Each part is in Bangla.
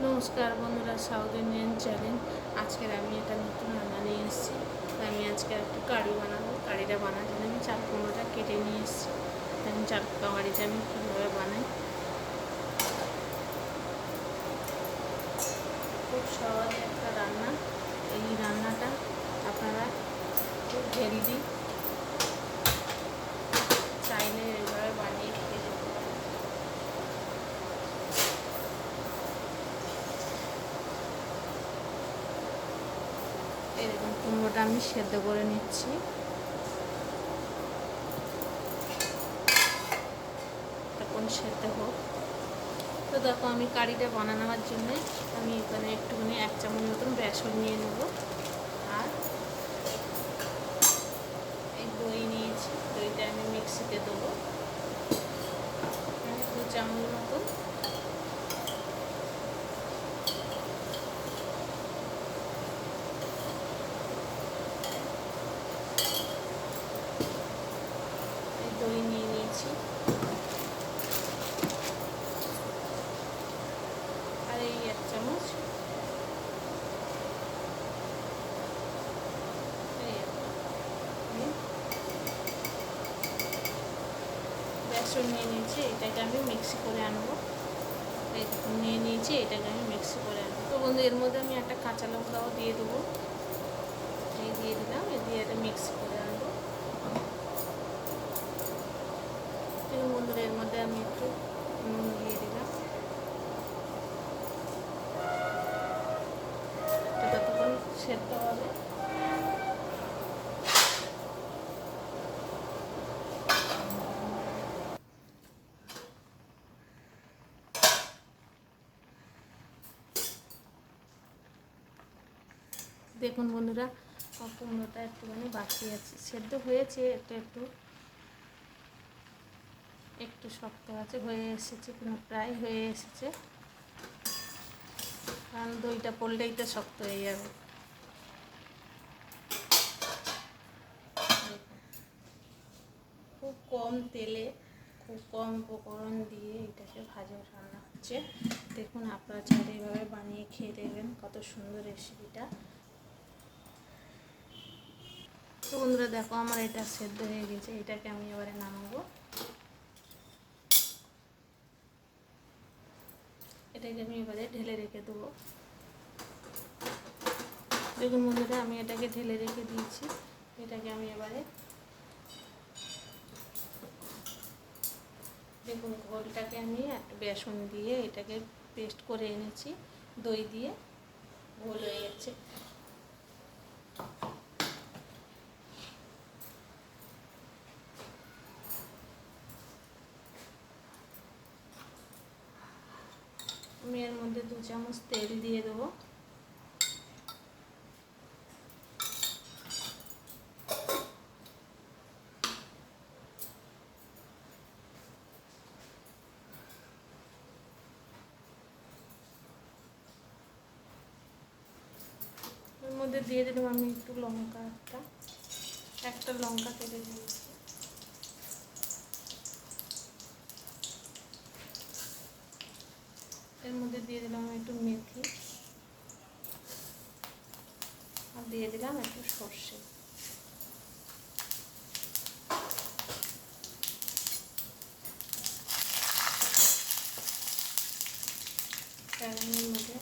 নমস্কার বন্ধুরা, সাউথ ইন্ডিয়ান চ্যানেল। আজকের আমি একটা নতুন রান্না নিয়ে এসেছি। আমি আজকে একটু কারি বানাবো। কারিটা বানার জন্য আমি চাল কুমড়োটা কেটে নিয়ে এসেছি। এখন চাল কারিটা আমি কীভাবে বানাই, খুব সহজ একটা রান্না। এই রান্নাটা আপনারা খুব হেলদি, চাইলে এইভাবে বানিয়ে খেতে যেতে পারেন। এরকম কুমড়োটা আমি সেদ্ধ করে নিচ্ছি। তখন সেদ্ধ হোক। তো দেখো, আমি কারিটা বানানোর জন্য আমি এখানে একটুখানি 1 চামচ মতন বেসন নিয়ে নেব। আর এই দই নিয়েছি, দইটা আমি মিক্সিতে দেবো। 2 চামচ মতন। এই দই নিয়ে নিয়েছি। আর এই 1 চামচ বেসন নিয়ে নিয়েছি। এটাকে আমি মিক্সি করে আনবো। এই নিয়ে নিয়েছি, এটাকে আমি মিক্সি করে আনবো। তো বন্ধু, এর মধ্যে আমি একটা কাঁচা লঙ্কাও দিয়ে দেবো। এই দিয়ে দিলাম, এই দিয়ে এটা মিক্সি করে আনবো। দেখুন বন্ধুরা, এর মধ্যে আমি একটু নুন দিয়ে দিলাম। এটা ততক্ষণ সেদ্ধ হবে। দেখুন বন্ধুরা, কুমড়োটা একটুখানি বাকি আছে, সেদ্ধ হয়েছে। এটা একটু একটু শক্ত আছে, হয়ে এসেছে, প্রায় হয়ে এসেছে। কারণ দইটা পড়লেই তো শক্ত হয়ে যাবে। খুব কম তেলে, খুব কম উপকরণ দিয়ে এটাকে ভাজা রান্না হচ্ছে। দেখুন, আপনারা চাইলে এভাবে বানিয়ে খেয়ে দেখবেন, কত সুন্দর রেসিপিটা। তো বন্ধুরা দেখো, আমার এটা সেদ্ধ হয়ে গেছে। এটাকে আমি এবারে নামাবো। এটাকে আমি এবারে ঢেলে রেখে দেবো। দেখুন বন্ধুরা, আমি এটাকে ঢেলে রেখে দিয়েছি। এটাকে আমি এবারে দেখুন, ঘোলটাকে আমি একটা বেসন দিয়ে এটাকে পেস্ট করে এনেছি। দই দিয়ে ঘোল হয়ে গেছে। আমি এর মধ্যে 2 চামচ তেল দিয়ে দেবো। এর মধ্যে দিয়ে দিলাম আমি একটু লঙ্কা, একটা লঙ্কা কেটে দিয়েছি। এর মধ্যে দিয়ে দিলাম একটু মেথি, আর দিয়ে দিলাম একটু সর্ষে। এর মধ্যে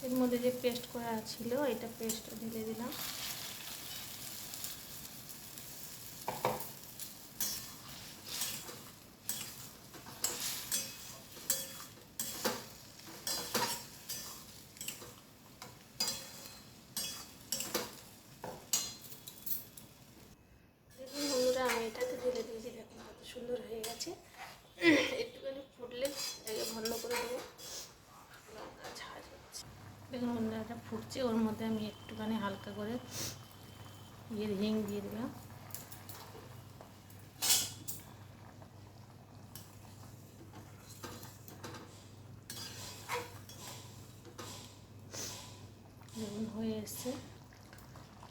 এর মধ্যে যে পেস্ট করা ছিল, এটা পেস্ট ঢেলে দিলাম। দেখুন বন্ধুরা, আমি এটাতে ঢেলে দিয়েছি। দেখুন কত সুন্দর হয়ে গেছে। একটুখানি ফুটলে এটাকে বন্ধ করে দেবো। দেখুন বন্ধুরা, এটা ফুটছে। ওর মধ্যে আমি একটুখানি হালকা করে হিং দিয়ে দিলাম। দেখুন হয়ে এসছে।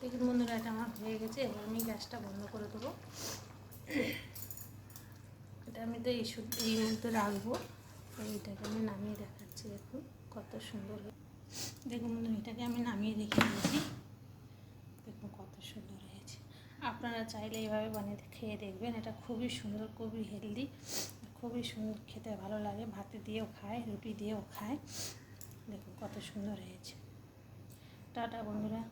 দেখুন বন্ধুরা, এটা আমার হয়ে গেছে। এবার আমি গ্যাসটা বন্ধ করে দেবো। এটা আমি তো এই মধ্যে রাখবো। এইটাকে আমি নামিয়ে দেখাচ্ছি। দেখুন কত সুন্দর। দেখুন বন্ধুরা, এটাকে আমি নামিয়ে রেখে দিয়েছি। দেখুন কত সুন্দর হয়েছে। আপনারা চাইলে এইভাবে বানিয়ে খেয়ে দেখবেন। এটা খুবই সুন্দর, খুবই হেলদি, খুবই সুন্দর, খেতে ভালো লাগে। ভাতে দিয়েও খায়, রুটি দিয়েও খায়। দেখুন কত সুন্দর হয়েছে। টাটা বন্ধুরা।